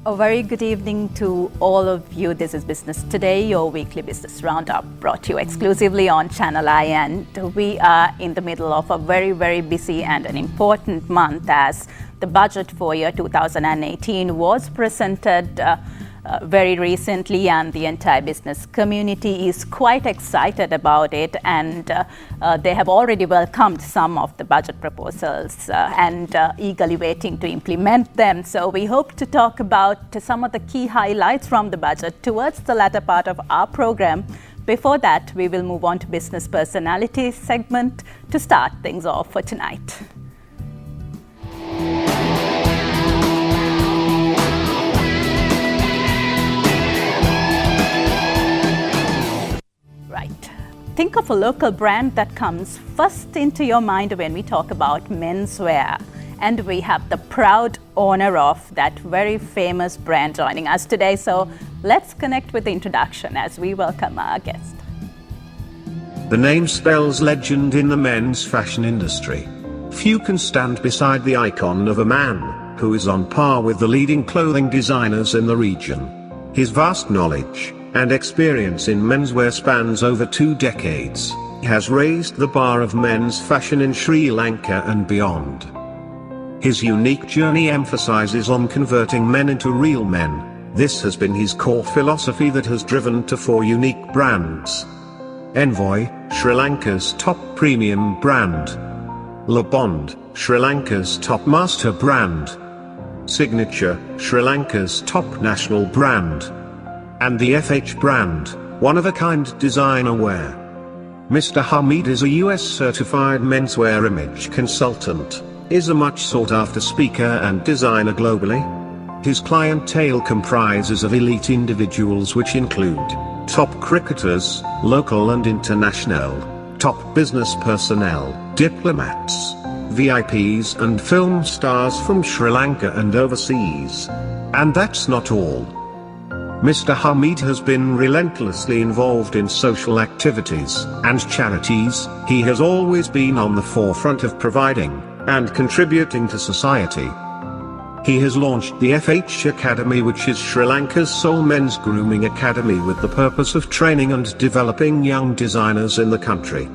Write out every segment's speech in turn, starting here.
A very good evening to all of you. This is Business Today, your weekly business roundup brought to you exclusively on Channel I. And we are in the middle of a very, very busy and an important month as the budget for year 2018 was presented very recently, and the entire business community is quite excited about it, and they have already welcomed some of the budget proposals and eagerly waiting to implement them. So we hope to talk about some of the key highlights from the budget towards the latter part of our program. Before that, we will move on to business personality segment to start things off for tonight. Right. Think of a local brand that comes first into your mind when we talk about menswear. And we have the proud owner of that very famous brand joining us today. So let's connect with the introduction as we welcome our guest. The name spells legend in the men's fashion industry. Few can stand beside the icon of a man who is on par with the leading clothing designers in the region. His vast knowledge and experience in menswear spans over 2 decades. He has raised the bar of men's fashion in Sri Lanka and beyond. His unique journey emphasizes on converting men into real men. This has been his core philosophy that has driven to 4 unique brands. Envoy, Sri Lanka's top premium brand. Le Bond, Sri Lanka's top master brand. Signature, Sri Lanka's top national brand. And the FH brand, one-of-a-kind designer wear. Mr. Hamid is a US certified menswear image consultant, is a much sought-after speaker and designer globally. His clientele comprises of elite individuals which include top cricketers, local and international, top business personnel, diplomats, VIPs and film stars from Sri Lanka and overseas. And that's not all. Mr. Hamid has been relentlessly involved in social activities and charities. He has always been on the forefront of providing and contributing to society. He has launched the FH Academy, which is Sri Lanka's sole men's grooming academy with the purpose of training and developing young designers in the country.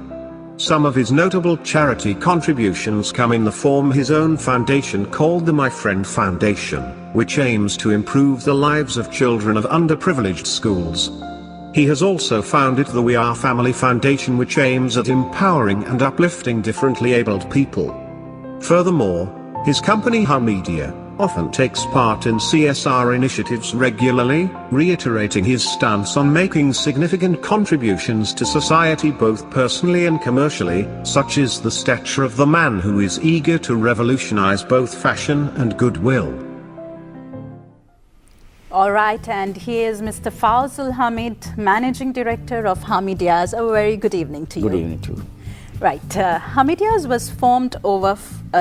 Some of his notable charity contributions come in the form of his own foundation called the My Friend Foundation, which aims to improve the lives of children of underprivileged schools. He has also founded the We Are Family Foundation, which aims at empowering and uplifting differently abled people. Furthermore, his company Hamidia often takes part in CSR initiatives regularly, reiterating his stance on making significant contributions to society both personally and commercially. Such is the stature of the man who is eager to revolutionize both fashion and goodwill. All right, and here's Mr. Fowle Hamid, Managing Director of Hamidias. A very good evening to you. Good evening to you. Right, Hamidias was formed over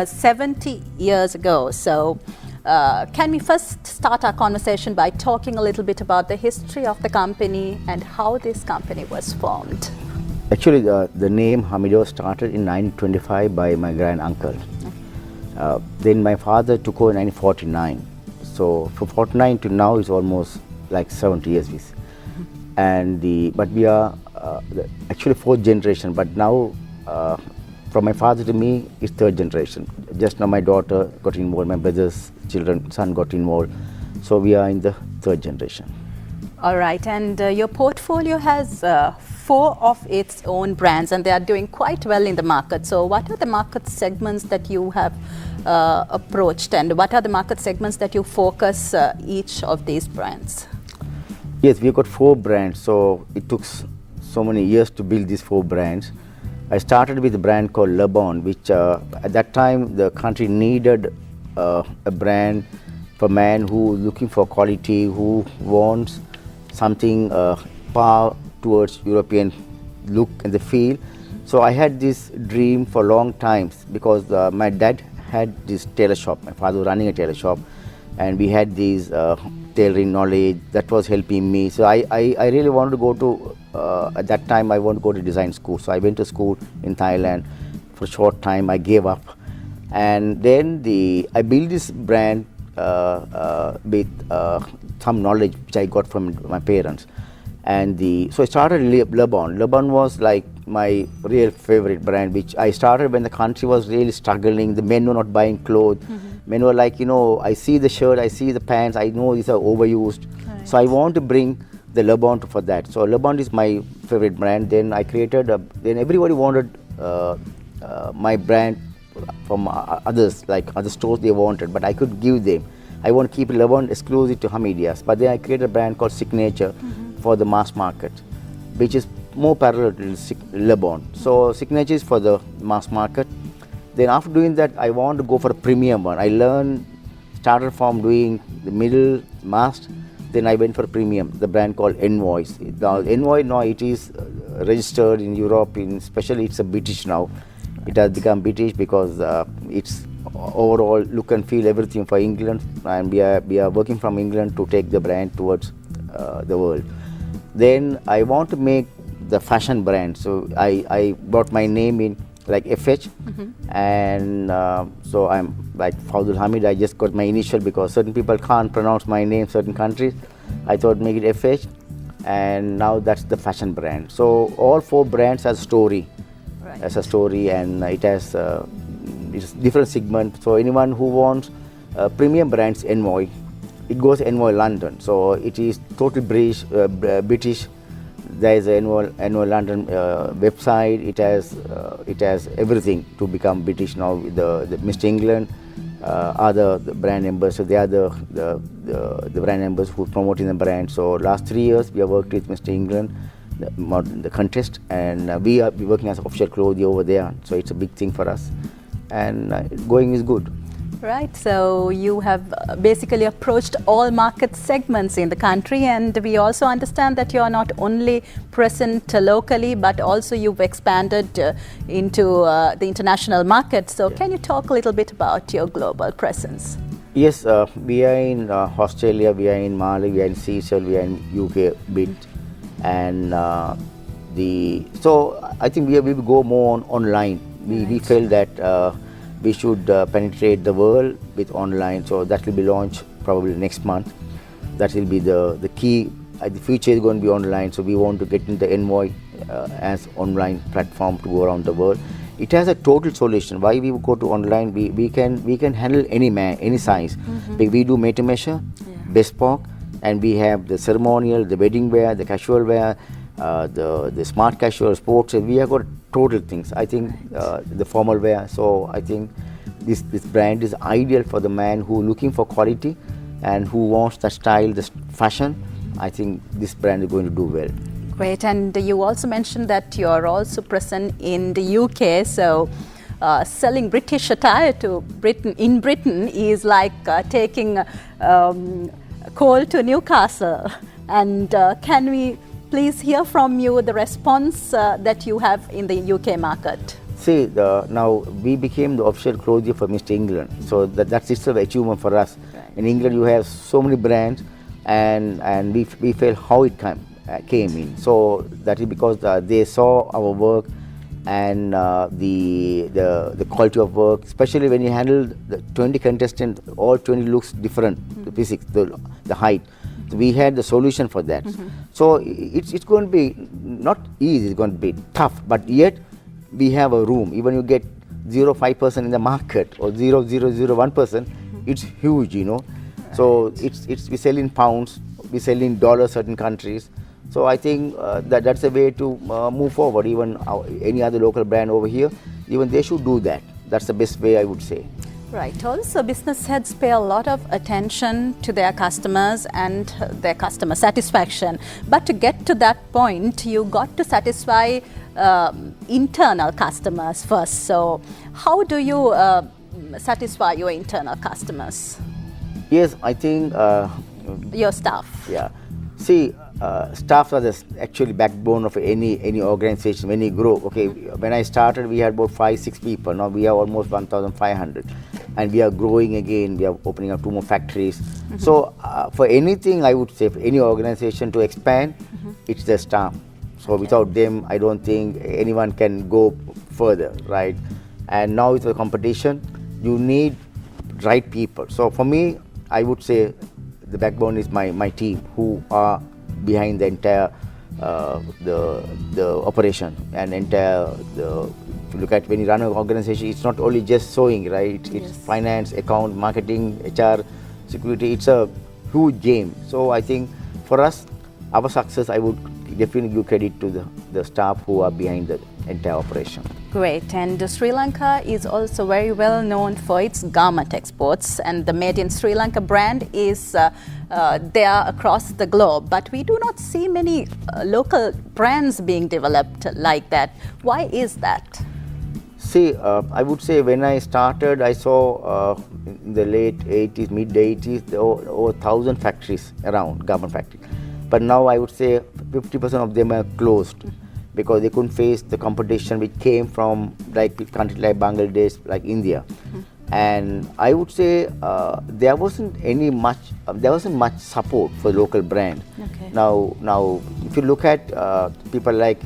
70 years ago. So can we first start our conversation by talking a little bit about the history of the company and how this company was formed? Actually, the name Hamido started in 1925 by my grand uncle. Then my father took over in 1949. So from 49 to now is almost like 70 years. And but we are actually 4th generation. But now, from my father to me, is 3rd generation. Just now my daughter got involved, my brother's son got involved. So we are in the 3rd generation. All right, and your portfolio has 4 of its own brands, and they are doing quite well in the market. So what are the market segments that you have approached, and what are the market segments that you focus each of these brands? Yes, we've got 4 brands. So it took so many years to build these 4 brands. I started with a brand called Le Bon, which at that time the country needed a brand for man who looking for quality, who wants something power towards European look and the feel. So I had this dream for long times because my dad had this tailor shop. My father was running a tailor shop, and we had these tailoring knowledge that was helping me. So I really wanted to go to, at that time I wanted to go to design school. So I went to school in Thailand. For a short time I gave up, and then I built this brand some knowledge which I got from my parents. And so I started Le Bon. Le Bon was like my real favorite brand, which I started when the country was really struggling. The men were not buying clothes. Men were like, I see the shirt, I see the pants, I know these are overused. Right. So I want to bring the Le Bon for that. So Le Bon is my favorite brand. Then I created, then everybody wanted my brand from others, like other stores they wanted, but I could give them. I want to keep Le Bon exclusive to Hamidias. But then I created a brand called Signature for the mass market, which is more parallel to Le Bon. So Signature is for the mass market. Then after doing that, I want to go for a premium one. I started from doing the middle mass, then I went for a premium, the brand called Envoys. Now Envoy, now it is registered in Europe, especially it's a British now. It has become British because it's overall look and feel everything for England, and we are working from England to take the brand towards the world. Then I want to make the fashion brand, so I brought my name in like FH, and so I'm like Fowle Hamid. I just got my initial because certain people can't pronounce my name, certain countries. I thought make it FH, and now that's the fashion brand. So all 4 brands has a story, as a story, and it has it's different segment. So anyone who wants premium brands Envoy, it goes Envoy London. So it is totally British. There is an Envoy London website. It has everything to become British now. The Mr. England are the brand ambassadors. They are the brand ambassadors who are promoting the brand. So last 3 years we have worked with Mr. England, the contest, and we are working as official clothing over there. So it's a big thing for us, and going is good. Right, so you have basically approached all market segments in the country, and we also understand that you are not only present locally, but also you've expanded into the international market. So can you talk a little bit about your global presence? Yes, we are in Australia, we are in Mali, we are in Seychelles, we are in UK bit, and so I think we will go more online. We felt that we should penetrate the world with online, so that will be launched probably next month. That will be the key. The future is going to be online, so we want to get into the Envoy as online platform to go around the world. It has a total solution. Why we go to online? We can handle any man, any size. We do made to measure, bespoke, and we have the ceremonial, the wedding wear, the casual wear, the smart casual, sports. We have got total things. I think the formal wear. So I think this brand is ideal for the man who looking for quality and who wants the style, the fashion. I think this brand is going to do well. Great, and you also mentioned that you are also present in the UK. So selling British attire to Britain is like taking coal to Newcastle. And can we please hear from you the response that you have in the UK market? See, now we became the official clothier for Mr. England, so that's itself an achievement for us. Right. In England, you have so many brands, and we felt how it came in. So that is because they saw our work and the quality of work, especially when you handle the 20 contestants, all 20 looks different, the physics, the height. So we had the solution for that. So it's going to be not easy, it's going to be tough, but yet we have a room. Even you get 0.5% in the market or 0.001%, it's huge, Right. So we sell in pounds, we sell in dollars certain countries. So I think that's a way to move forward. Even any other local brand over here, even they should do that. That's the best way, I would say. Right. Also, business heads pay a lot of attention to their customers and their customer satisfaction. But to get to that point, you got to satisfy internal customers first. So how do you satisfy your internal customers? Yes, I think... your staff. Yeah. See, staff are the actually backbone of any organization. When you grow, okay, when I started, we had about 5-6 people. Now we have almost 1,500, and we are growing again. We are opening up 2 more factories. So for anything, I would say, for any organization to expand, it's the staff. So without them, I don't think anyone can go further, right? And now with the competition, you need right people. So for me, I would say the backbone is my team, who are behind the entire the operation and entire if you look at when you run an organization, it's not only just sewing, right? It's finance, account, marketing, HR, security. It's a huge game. So I think for us, our success, I would definitely give credit to the staff who are behind the entire operation. Great. And Sri Lanka is also very well known for its garment exports, and the Made in Sri Lanka brand is there across the globe. But we do not see many local brands being developed like that. Why is that? See, I would say when I started, I saw in the late 80s, mid 80s, there were over 1,000 factories around, garment factories. But now I would say 50% of them are closed because they couldn't face the competition which came from like countries like Bangladesh, like India. And I would say there wasn't much support for local brand. Okay. Now, if you look at people like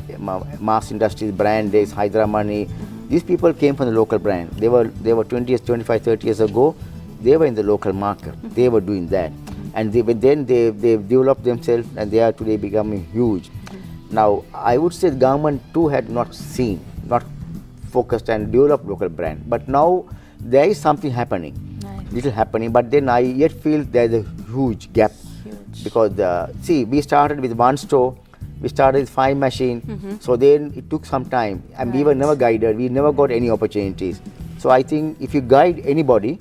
mass industries, brand days, Hydra Money, these people came from the local brand. They were 20 years, 25, 30 years ago. They were in the local market. They were doing that, and they developed themselves, and they are today becoming huge. Now, I would say the government too had not focused and developed local brand. But now there is something happening, little happening. But then I yet feel there is a huge gap because see, we started with one store. We started with 5 machines, so then it took some time, and we were never guided. We never got any opportunities. So I think if you guide anybody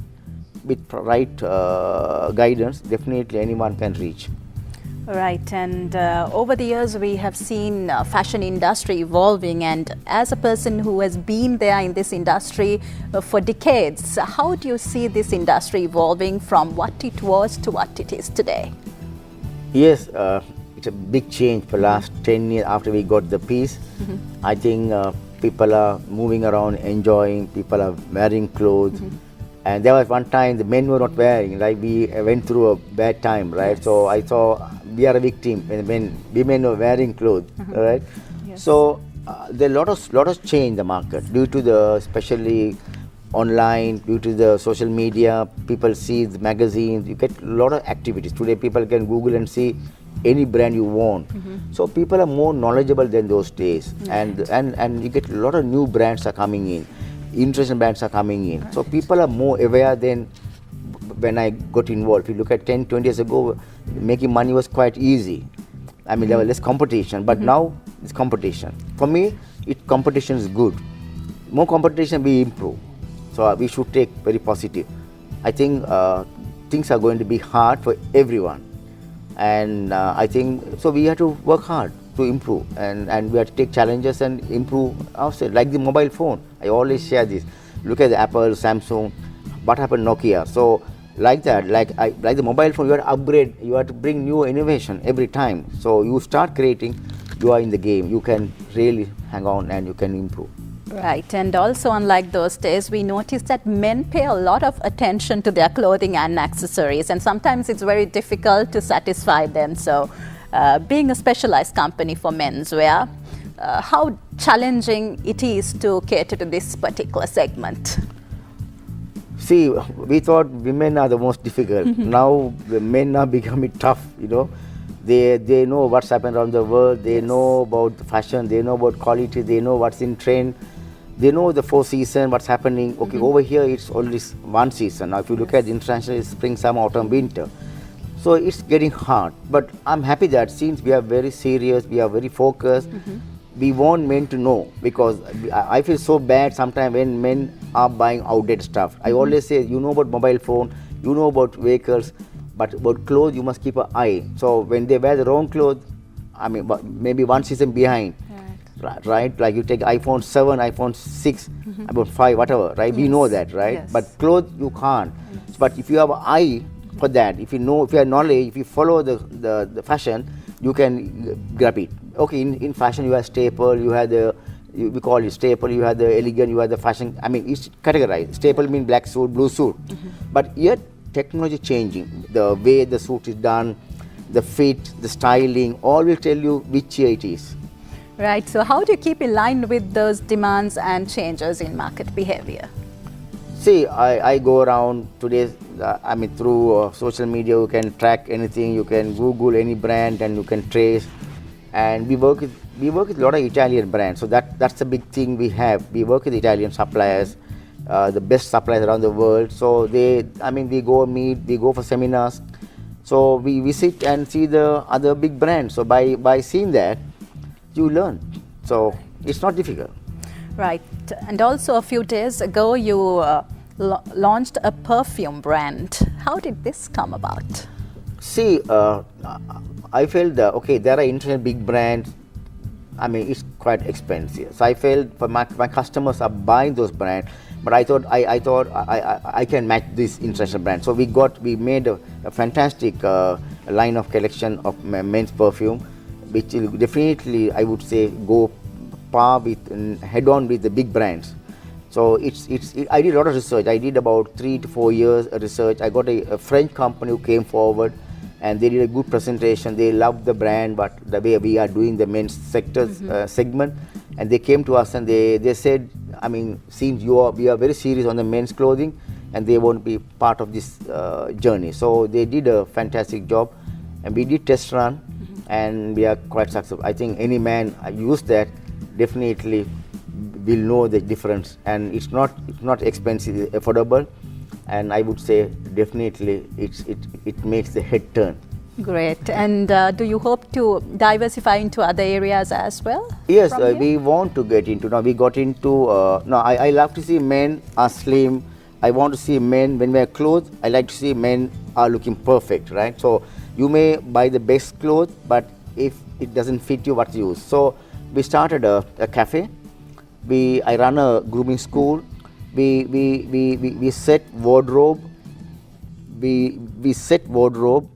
with right guidance, definitely anyone can reach. Right, and over the years we have seen fashion industry evolving, and as a person who has been there in this industry for decades, how do you see this industry evolving from what it was to what it is today? Yes, it's a big change for last 10 years after we got the peace. I think people are moving around, enjoying, people are wearing clothes. And there was one time the men were not wearing, right? We went through a bad time, right? Yes. So I saw we are a victim when women were wearing clothes, right? Yes. So there are lot of change in the market due to the especially online, due to the social media. People see the magazines. You get a lot of activities today. People can Google and see any brand you want. So people are more knowledgeable than those days, and you get a lot of new brands are coming in. Interesting brands are coming in. So people are more aware than when I got involved. If you look at 10, 20 years ago, making money was quite easy. I mean, there was less competition, but now it's competition. For me, competition is good. More competition, we improve. So we should take very positive. I think things are going to be hard for everyone. And I think, so we have to work hard to improve, and we have to take challenges and improve ourselves. Like the mobile phone, I always share this. Look at the Apple, Samsung, what happened Nokia. So like that, like the mobile phone, you have to upgrade, you have to bring new innovation every time. So you start creating, you are in the game, you can really hang on and you can improve. Right, and also unlike those days, we noticed that men pay a lot of attention to their clothing and accessories, and sometimes it's very difficult to satisfy them. So being a specialized company for menswear, how challenging it is to cater to this particular segment? See, we thought women are the most difficult. Now the men are becoming tough, you know. They know what's happened around the world, they know about fashion, they know about quality, they know what's in trend, they know the 4 seasons, what's happening. Okay, over here it's only one season. Now if you look at international, it's spring, summer, autumn, winter. So it's getting hard. But I'm happy that since we are very serious, we are very focused, we want men to know, because I feel so bad sometimes when men are buying outdated stuff. I always say, you know about mobile phone, you know about vehicles, but about clothes you must keep an eye. So when they wear the wrong clothes, I mean maybe one season behind, right? Like you take iPhone 7, iPhone 6, about 5, whatever, right? We know that, right? Yes. But clothes you can't. But if you have an eye for that, if you know, if you have knowledge, if you follow the fashion, you can grab it. Okay, in fashion you have staple, you have we call it staple, you have the elegant, you have the fashion. I mean, it's categorized. Staple means black suit, blue suit. But yet technology changing, the way the suit is done, the fit, the styling, all will tell you which year it is. Right, so how do you keep in line with those demands and changes in market behavior? See, I go around today, I mean, through social media, you can track anything, you can Google any brand and you can trace. And we work with a lot of Italian brands, so that's the big thing we have. We work with Italian suppliers, the best suppliers around the world. So we go meet, we go for seminars. So we visit and see the other big brands. So by seeing that, you learn. So it's not difficult. Right. And also a few days ago, you launched a perfume brand. How did this come about? See, I felt that, okay, there are international big brands. I mean, it's quite expensive. So I felt for my customers are buying those brands, but I thought I can match this international brand. So we made a fantastic line of collection of men's perfume, which will definitely, I would say, go par with head on with the big brands. So I did a lot of research. I did about 3 to 4 years of research. I got a French company who came forward and they did a good presentation. They loved the brand, but the way we are doing the men's sectors segment, and they came to us and they said, I mean, since we are very serious on the men's clothing, and they want to be part of this journey. So they did a fantastic job, and we did test run, and we are quite successful. I think any man use that definitely will know the difference, and it's not expensive, it's affordable, and I would say definitely it makes the head turn. Great. And do you hope to diversify into other areas as well? Yes, we want to get into. Now we got into. I love to see men are slim. I want to see men when we are clothes. I like to see men are looking perfect, right? So you may buy the best clothes, but if it doesn't fit you, what's use? So we started a cafe. I run a grooming school. We set wardrobe. We set wardrobe.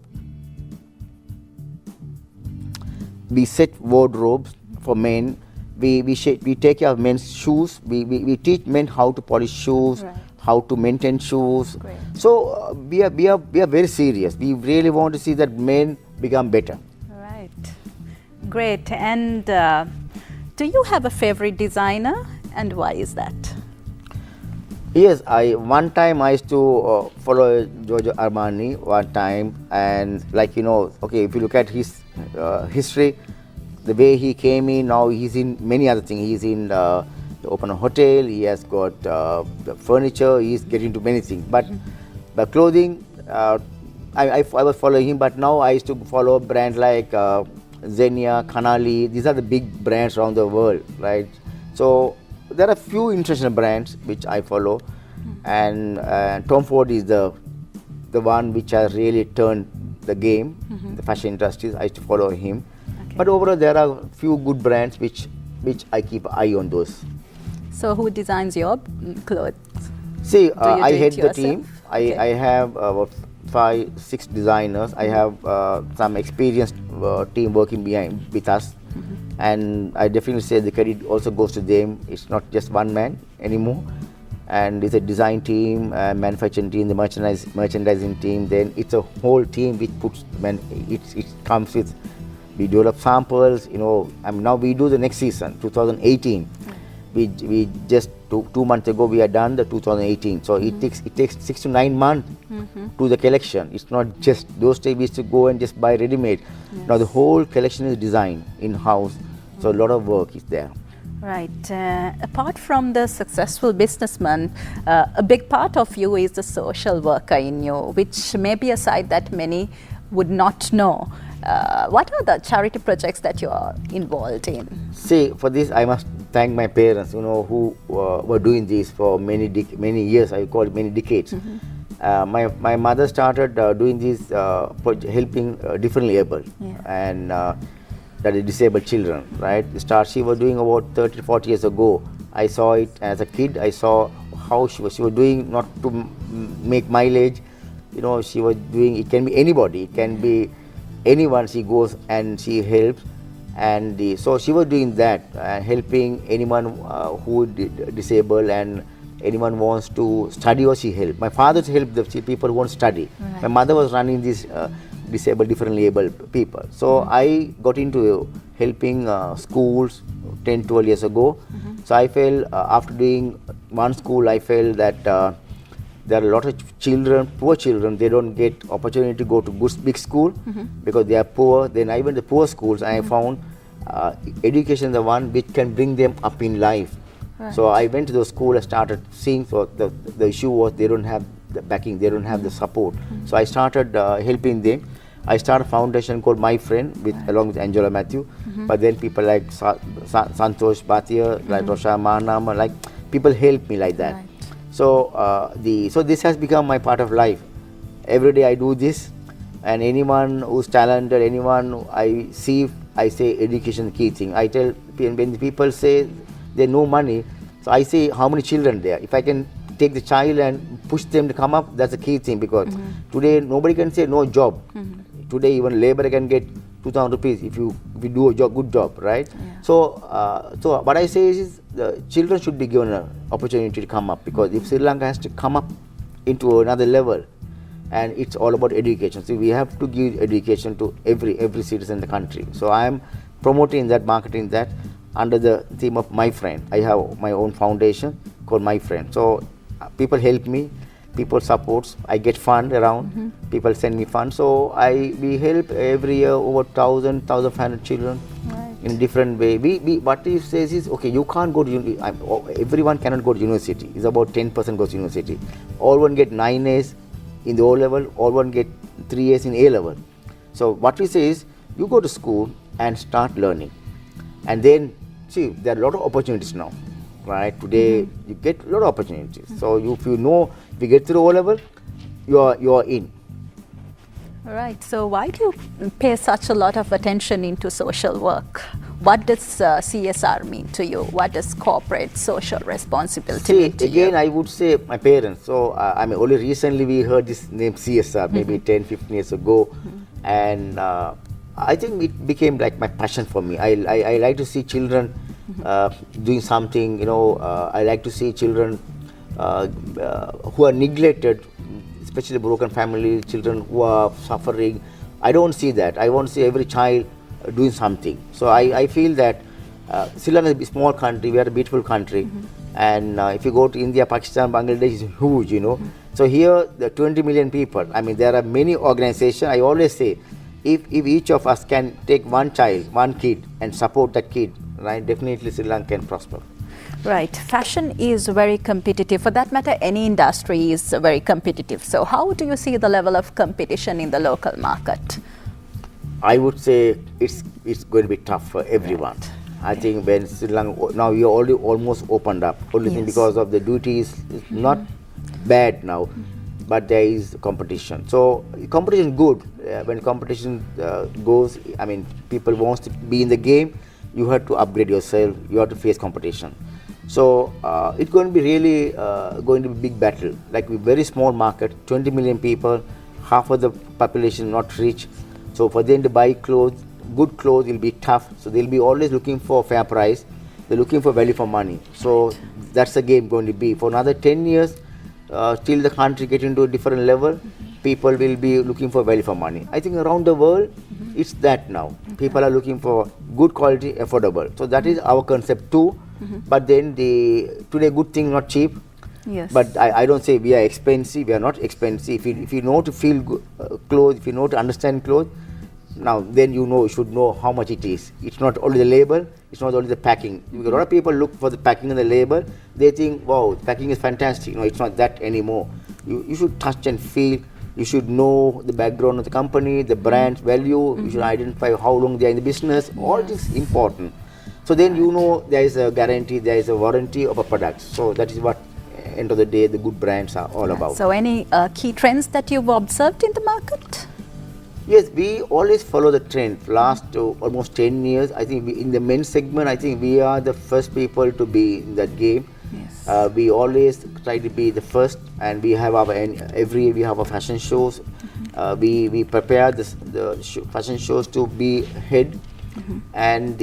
We set wardrobes for men. We take care of men's shoes. We teach men how to polish shoes, right, how to maintain shoes. Great. So we are very serious. We really want to see that men become better. Right. Great. And do you have a favorite designer, and why is that? Yes, one time I used to follow Giorgio Armani one time, and like okay, if you look at his history, the way he came in, now he's in many other things. He's in the open a hotel. He has got the furniture. He's getting into many things. But the clothing, I was following him. But now I used to follow brands like Xenia, Canali. These are the big brands around the world, right? So there are few international brands which I follow, and Tom Ford is the one which has really turned the game, the fashion industries. I used to follow him. Okay. But overall, there are few good brands which I keep an eye on those. So who designs your clothes? See, I do head it the yourself? team. Okay. I have about 5-6 designers. I have some experienced team working with us. And I definitely say the credit also goes to them. It's not just one man anymore. And it's a design team, manufacturing team, the merchandising team. Then it's a whole team which puts, it comes with, we develop samples, now we do the next season, 2018. We just 2 months ago we are done the 2018. So it takes 6 to 9 months to the collection. It's not just those days we used to go and just buy ready-made. Yes. Now the whole collection is designed in-house. So a lot of work is there. Right. Apart from the successful businessman, a big part of you is the social worker in you, which may be a side that many would not know. What are the charity projects that you are involved in? See, for this I must thank my parents, who were doing this for many years. I call it many decades. My mother started doing this, helping differently able, and that is disabled children, right? She was doing about 30-40 years ago. I saw it as a kid. I saw how she was doing, not to make mileage. She was doing, it can be anybody, it can be anyone. She goes and she helps, and so she was doing that, helping anyone who is disabled, and anyone wants to study, or she helped. My father helped the people who want to study. Right. My mother was running this differently able people. So I got into helping schools 10-12 years ago. So I felt after doing one school, I felt that There are a lot of children, poor children, they don't get opportunity to go to big school because they are poor. Then even the poor schools, I found education is the one which can bring them up in life. Right. So I went to the school, I started seeing, so the issue was they don't have the backing, they don't have the support. So I started helping them. I started a foundation called My Friend along with Angela Matthew. But then people like Santosh Bhatia, like Rosha Mahanama, like people help me like that. Right. So so this has become my part of life. Every day I do this, and anyone who's talented, anyone I see, I say education is the key thing. I tell when people say they no money, so I say how many children there. If I can take the child and push them to come up, that's the key thing, because today nobody can say no job. Today even labor can get 2,000 rupees if you do a good job, right? Yeah. So what I say is the children should be given an opportunity to come up, because if Sri Lanka has to come up into another level, and it's all about education. So we have to give education to every citizen in the country. So I am promoting that, marketing that under the theme of My Friend. I have my own foundation called My Friend. So people help me, people supports, I get fund around, people send me funds. So we help every year over 1,500 children. Right. In different way. What he says is, okay, you can't go to everyone cannot go to university. It's about 10% goes to university. All one get 9 A's in the O level, all one get 3 A's in A level. So what we say is, you go to school and start learning, and then see there are a lot of opportunities now, right? Today you get a lot of opportunities. So if you get through O level, you are in. Right. So why do you pay such a lot of attention into social work? What does CSR mean to you? What does corporate social responsibility mean to again, you? I would say my parents. So I mean, only recently we heard this name CSR, maybe 10, 15 years ago, and I think it became like my passion for me. I like to see children doing something. I like to see children who are neglected, especially broken family, children who are suffering. I don't see that. I want to see every child doing something. So I feel that Sri Lanka is a small country, we are a beautiful country, and if you go to India, Pakistan, Bangladesh is huge, So here, the 20 million people, I mean, there are many organizations. I always say, if each of us can take one child, one kid, and support that kid, right, definitely Sri Lanka can prosper. Right. Fashion is very competitive. For that matter, any industry is very competitive. So how do you see the level of competition in the local market? I would say it's going to be tough for everyone. Right. I think when Sri Lanka, now you're already almost opened up. Only thing because of the duties, it's not bad now, but there is competition. So competition is good. When competition goes, I mean, people wants to be in the game, you have to upgrade yourself, you have to face competition. So it's going to be really going to be a big battle. Like a very small market, 20 million people, half of the population not rich. So for them to buy clothes, good clothes will be tough. So they'll be always looking for fair price. They're looking for value for money. So that's the game going to be. For another 10 years, till the country get into a different level, people will be looking for value for money. I think around the world, it's that now. People are looking for good quality, affordable. So that is our concept too. But then today good thing not cheap. Yes. But I don't say we are expensive. We are not expensive. If you know to feel good, clothes, if you know to understand clothes, now then you should know how much it is. It's not only the label. It's not only the packing. Because a lot of people look for the packing and the label. They think, wow, packing is fantastic. No, it's not that anymore. You should touch and feel. You should know the background of the company, the brand's value. You should identify how long they are in the business. All this is important. So then you know there is a guarantee, there is a warranty of a product. So that is what, end of the day, the good brands are all about. So any key trends that you've observed in the market? Yes, we always follow the trend. Last almost 10 years, I think in the men's segment, I think we are the first people to be in that game. Yes. We always try to be the first, and we have every year we have our fashion shows. We prepare the fashion shows to be head. And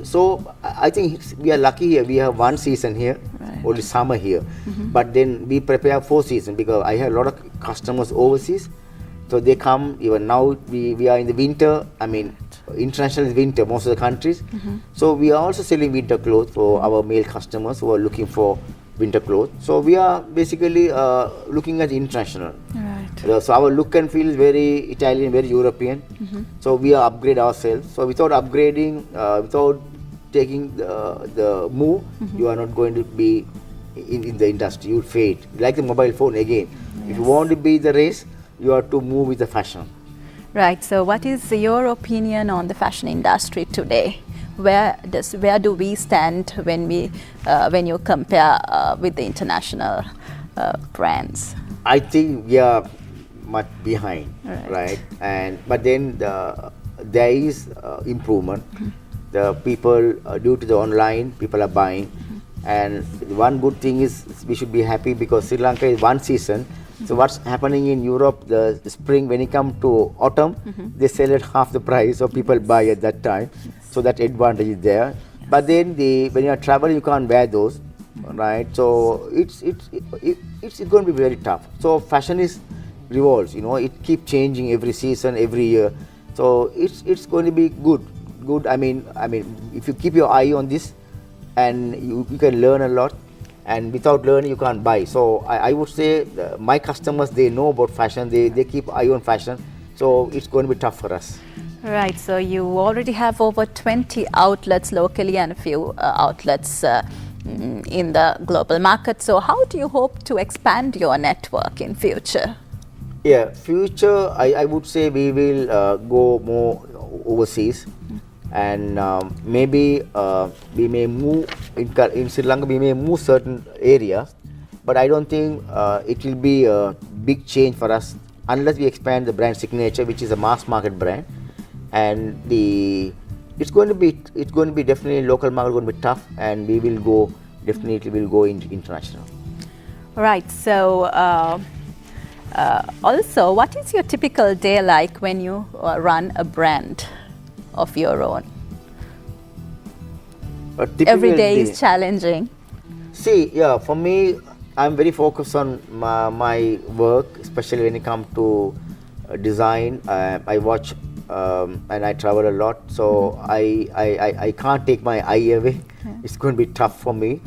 so I think we are lucky here. We have one season here, only summer here. But then we prepare 4 seasons, because I have a lot of customers overseas. So they come, even now we are in the winter. I mean, international is winter, most of the countries. So we are also selling winter clothes for our male customers who are looking for winter clothes. So we are basically looking at international. Right. So our look and feel is very Italian, very European. So we are upgrade ourselves. So without upgrading, without taking the move, you are not going to be in the industry. You'll fade. Like the mobile phone again. If you want to be the race, you have to move with the fashion. Right. So what is your opinion on the fashion industry today? Where do we stand when you compare with the international brands? I think we are much behind, Right. But then there is improvement. The people, due to the online, people are buying. And one good thing is we should be happy because Sri Lanka is one season. So what's happening in Europe, the spring, when it comes to autumn, they sell at half the price, so people buy at that time. So that advantage is there. But then when you are traveling, you can't wear those, right? So it's going to be very tough. So fashion revolves, it keeps changing every season, every year. So it's going to be good. I mean, if you keep your eye on this, and you can learn a lot. And without learning, you can't buy. So I would say my customers, they know about fashion. They keep eye on fashion. So it's going to be tough for us. Right. So you already have over 20 outlets locally and a few outlets in the global market. So how do you hope to expand your network in future? Yeah, future, I would say we will go more overseas. And maybe we may move in Sri Lanka. We may move certain areas, but I don't think it will be a big change for us unless we expand the brand signature, which is a mass market brand. And it's going to be definitely local market going to be tough, and we will go international. Right. So also, what is your typical day like when you run a brand of your own? Every day is challenging. See, yeah, for me, I'm very focused on my work, especially when it comes to design. I watch and I travel a lot, so I can't take my eye away. It's going to be tough for me.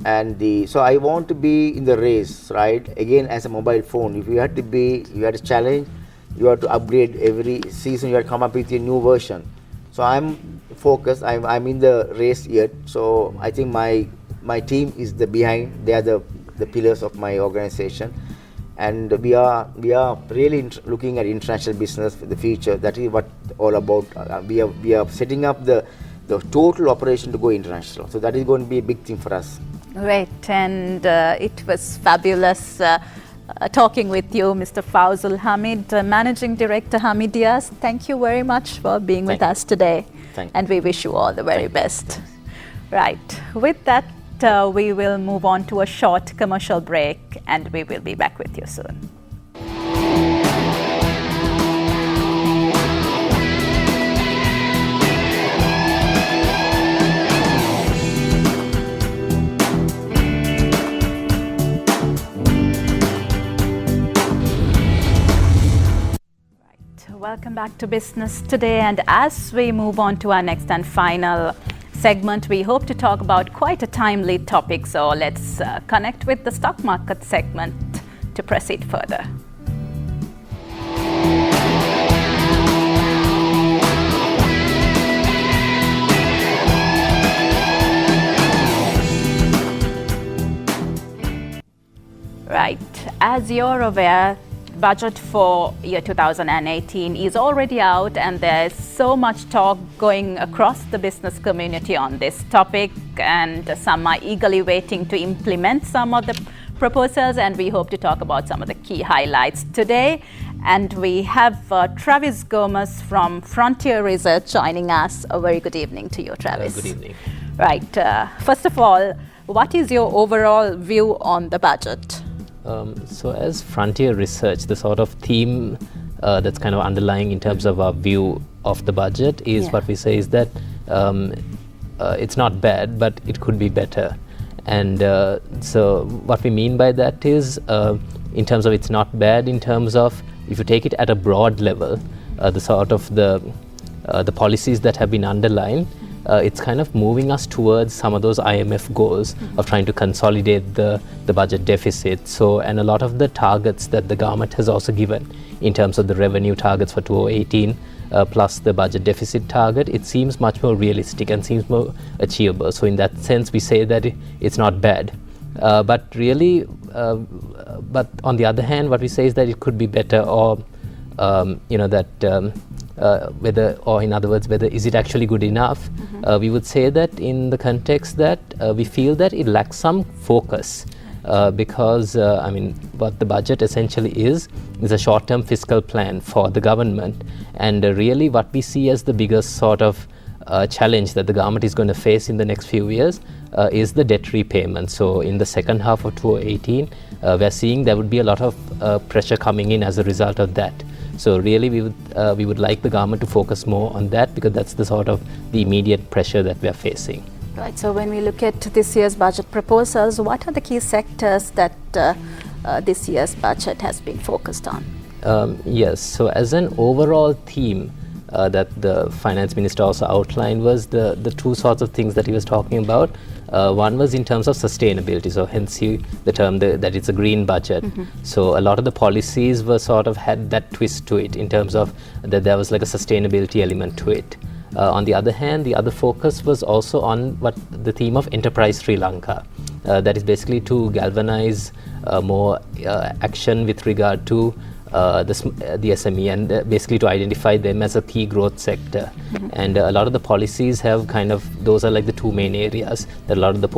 And so I want to be in the race, right? Again, as a mobile phone, if you had to challenge, you have to upgrade every season. You have to come up with a new version. So I'm focused. I'm in the race yet. So I think my team is the behind. They are the pillars of my organization, and we are really looking at international business for the future. That is what all about. We are setting up the total operation to go international. So that is going to be a big thing for us. Great, and it was fabulous talking with you, Mr. Fowle Hamid, Managing Director Hamidias. Thank you very much for being with us today. Thank you. And we wish you all the very best. Right, with that, we will move on to a short commercial break, and we will be back with you soon. Welcome back to Business Today, and as we move on to our next and final segment, we hope to talk about quite a timely topic. So let's connect with the stock market segment to proceed further. Right, as you're aware, budget for year 2018 is already out, and there's so much talk going across the business community on this topic, and some are eagerly waiting to implement some of the proposals, and we hope to talk about some of the key highlights today. And we have Travis Gomez from Frontier Research joining us. A very good evening to you, Travis. Good evening. Right, first of all, what is your overall view on the budget? So as Frontier Research, the sort of theme that's kind of underlying in terms of our view of the budget is what we say is that it's not bad, but it could be better. And so what we mean by that is in terms of it's not bad, in terms of if you take it at a broad level, the sort of the policies that have been underlined it's kind of moving us towards some of those IMF goals of trying to consolidate the budget deficit. So, and a lot of the targets that the government has also given in terms of the revenue targets for 2018 plus the budget deficit target, it seems much more realistic and seems more achievable. So in that sense, we say that it's not bad. But really, but on the other hand, what we say is that it could be better, or whether, or in other words, whether is it actually good enough. We would say that in the context that we feel that it lacks some focus. Because I mean, what the budget essentially is a short-term fiscal plan for the government, and really what we see as the biggest sort of challenge that the government is going to face in the next few years is the debt repayment. So in the second half of 2018, we're seeing there would be a lot of pressure coming in as a result of that. So really we would like the government to focus more on that, because that's the sort of the immediate pressure that we are facing. Right. So when we look at this year's budget proposals, what are the key sectors that this year's budget has been focused on? Yes. So as an overall theme that the finance minister also outlined was the two sorts of things that he was talking about. One was in terms of sustainability. So hence the term that it's a green budget. So a lot of the policies were sort of had that twist to it in terms of that there was like a sustainability element to it. On the other hand, the other focus was also on what the theme of Enterprise Sri Lanka. That is basically to galvanize more action with regard to the SME, and basically to identify them as a key growth sector. And a lot of the policies have kind of, those are like the two main areas that a lot of the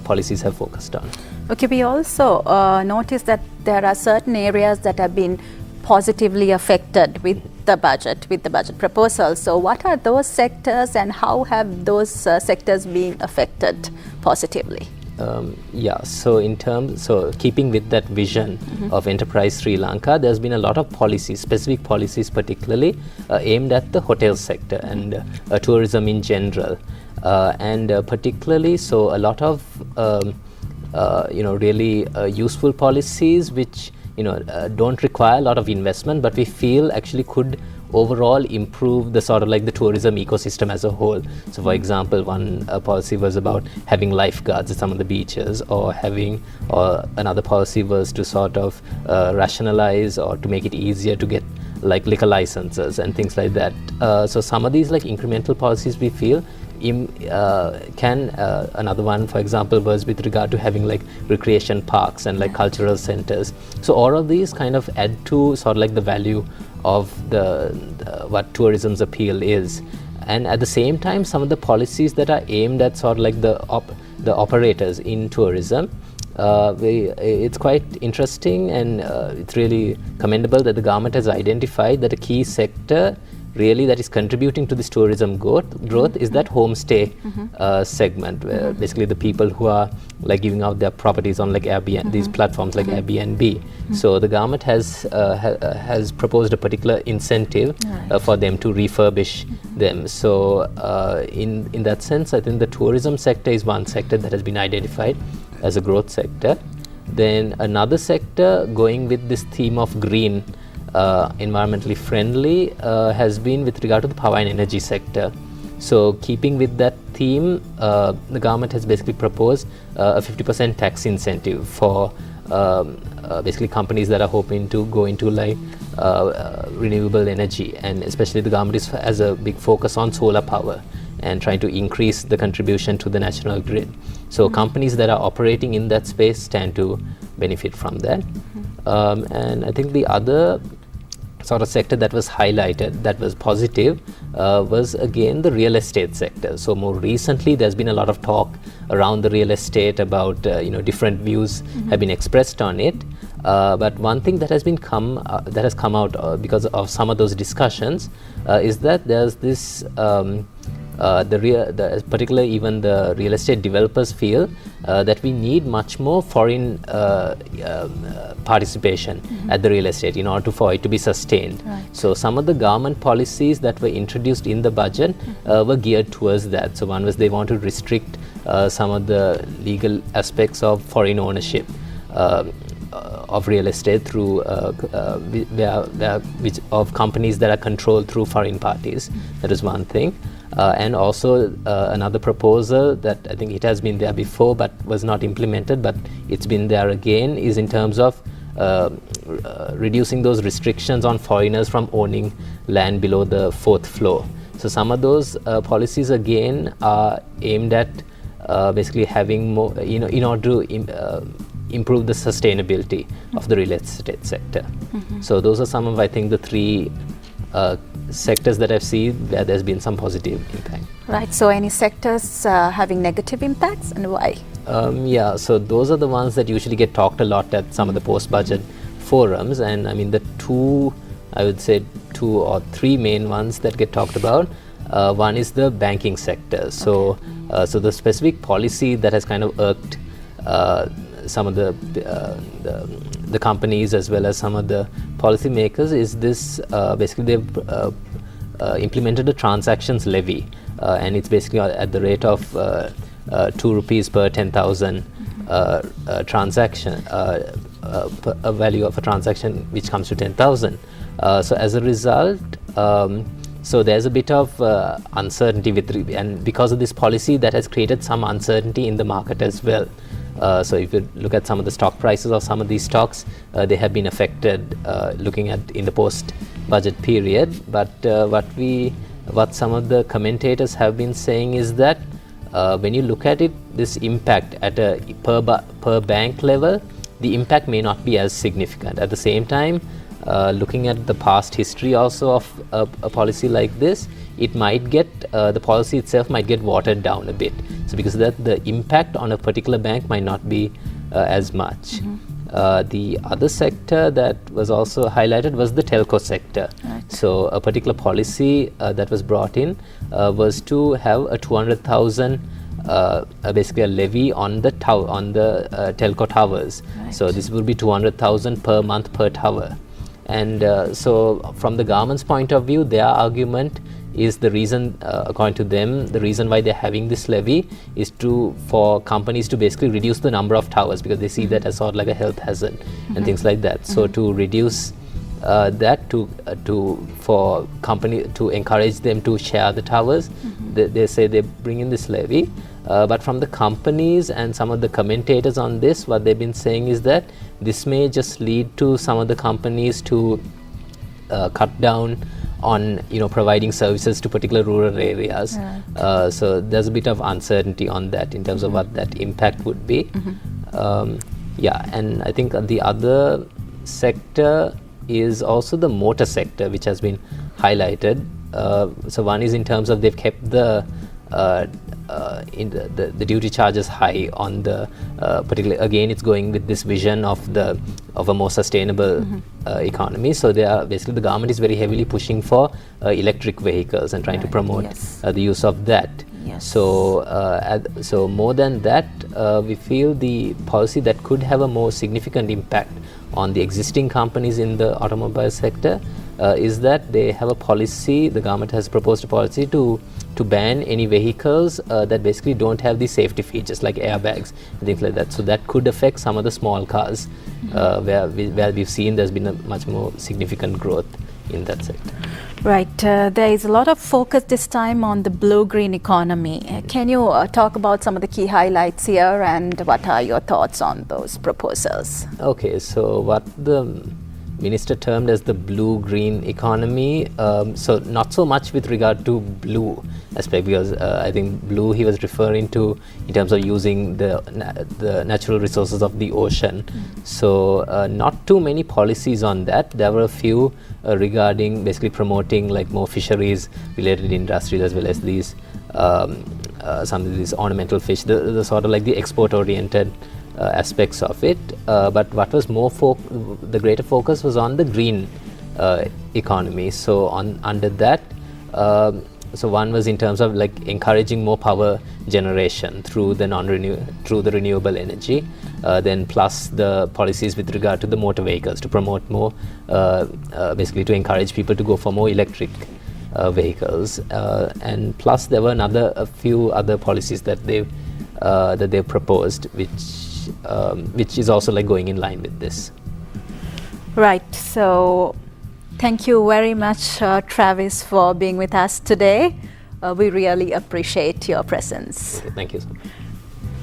policies have focused on. Okay, we also noticed that there are certain areas that have been positively affected with the budget proposal. So what are those sectors, and how have those sectors been affected positively? So keeping with that vision of Enterprise Sri Lanka, there's been a lot of policies, specific policies particularly aimed at the hotel sector and tourism in general. And particularly, so a lot of really useful policies which don't require a lot of investment, but we feel actually could overall improve the sort of like the tourism ecosystem as a whole. So for example, one policy was about having lifeguards at some of the beaches, or another policy was to sort of rationalize or to make it easier to get like liquor licenses and things like that. So some of these like incremental policies we feel another one, for example, was with regard to having like recreation parks and like cultural centers. So all of these kind of add to sort of like the value of what tourism's appeal is. And at the same time, some of the policies that are aimed at sort of like the operators in tourism, it's quite interesting, and it's really commendable that the government has identified that a key sector really that is contributing to this tourism growth is that homestay segment, where basically the people who are like giving out their properties on like Airbnb, these platforms like Airbnb. So the government has proposed a particular incentive for them to refurbish them. So in that sense, I think the tourism sector is one sector that has been identified as a growth sector. Then another sector, going with this theme of green, environmentally friendly, has been with regard to the power and energy sector. So keeping with that theme, the government has basically proposed a 50% tax incentive for basically companies that are hoping to go into like renewable energy, and especially the government has a big focus on solar power and trying to increase the contribution to the national grid. So companies that are operating in that space stand to benefit from that. And I think the other sort of sector that was highlighted that was positive was again the real estate sector. So more recently there's been a lot of talk around the real estate about different views have been expressed on it, but one thing that has come out because of some of those discussions is that there's this particularly even the real estate developers feel that we need much more foreign participation at the real estate in order for it to be sustained. So some of the government policies that were introduced in the budget were geared towards that. So one was they want to restrict some of the legal aspects of foreign ownership of real estate through of companies that are controlled through foreign parties. That is one thing. And also another proposal that I think it has been there before but was not implemented, but it's been there again, is in terms of reducing those restrictions on foreigners from owning land below the 4th floor. So some of those policies again are aimed at basically having more, in order to improve the sustainability of the real estate sector. So those are some of, I think, the 3 sectors that I've seen where there's been some positive impact. Right, so any sectors having negative impacts, and why? Yeah, so those are the ones that usually get talked a lot at some of the post-budget forums, and I mean the 2 or 3 main ones that get talked about. One is the banking sector. So, so the specific policy that has kind of irked some of the companies as well as some of the policymakers is this. Basically, they've implemented a transactions levy, and it's basically at the rate of 2 rupees per 10,000 transaction, a value of a transaction which comes to 10,000. So as a result, so there's a bit of uncertainty and because of this policy, that has created some uncertainty in the market as well. So if you look at some of the stock prices of some of these stocks, they have been affected looking at in the post-budget period. But what some of the commentators have been saying is that when you look at it, this impact at a per bank level, the impact may not be as significant. At the same time, looking at the past history also of a policy like this, it might get, the policy itself might get watered down a bit. So because of that, the impact on a particular bank might not be as much. The other sector that was also highlighted was the telco sector. Right. So a particular policy that was brought in was to have a 200,000 basically a levy on the telco towers. Right. So this will be 200,000 per month per tower. And so from the government's point of view, their argument is the reason, according to them, the reason why they're having this levy is for companies to basically reduce the number of towers, because they see that as sort of like a health hazard and things like that. So to reduce that, for company to encourage them to share the towers, they say they bring in this levy. But from the companies and some of the commentators on this, what they've been saying is that this may just lead to some of the companies to cut down on providing services to particular rural areas. Right. So there's a bit of uncertainty on that in terms of what that impact would be. Yeah, and I think the other sector is also the motor sector, which has been highlighted. So one is in terms of they've kept the duty charges high on the particular. Again, it's going with this vision of a more sustainable economy. So they are basically, the government is very heavily pushing for electric vehicles and trying to promote the use of that. Yes. So more than that, we feel the policy that could have a more significant impact on the existing companies in the automobile sector is that they have a policy. The government has proposed a policy to ban any vehicles that basically don't have the safety features like airbags and things like that. So that could affect some of the small cars where we've seen there's been a much more significant growth in that sector. Right. There is a lot of focus this time on the blue-green economy. Can you talk about some of the key highlights here, and what are your thoughts on those proposals? Okay, so what the minister termed as the blue-green economy, so not so much with regard to blue aspect, because I think blue he was referring to in terms of using the natural resources of the ocean. So not too many policies on that. There were a few regarding basically promoting like more fisheries related industries, as well as these some of these ornamental fish, the sort of like the export oriented aspects of it, but what was more the greater focus was on the green economy. So under that, so one was in terms of like encouraging more power generation through the renewable energy, then plus the policies with regard to the motor vehicles to promote more, basically to encourage people to go for more electric vehicles, and plus there were a few other policies that they've proposed, which is also like going in line with this. Right. So thank you very much, Travis, for being with us today. We really appreciate your presence. Okay, thank you so much.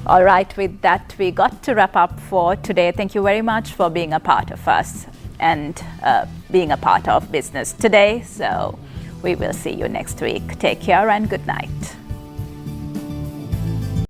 All right, with that, we got to wrap up for today. Thank you very much for being a part of us and being a part of Business Today. So we will see you next week. Take care and good night.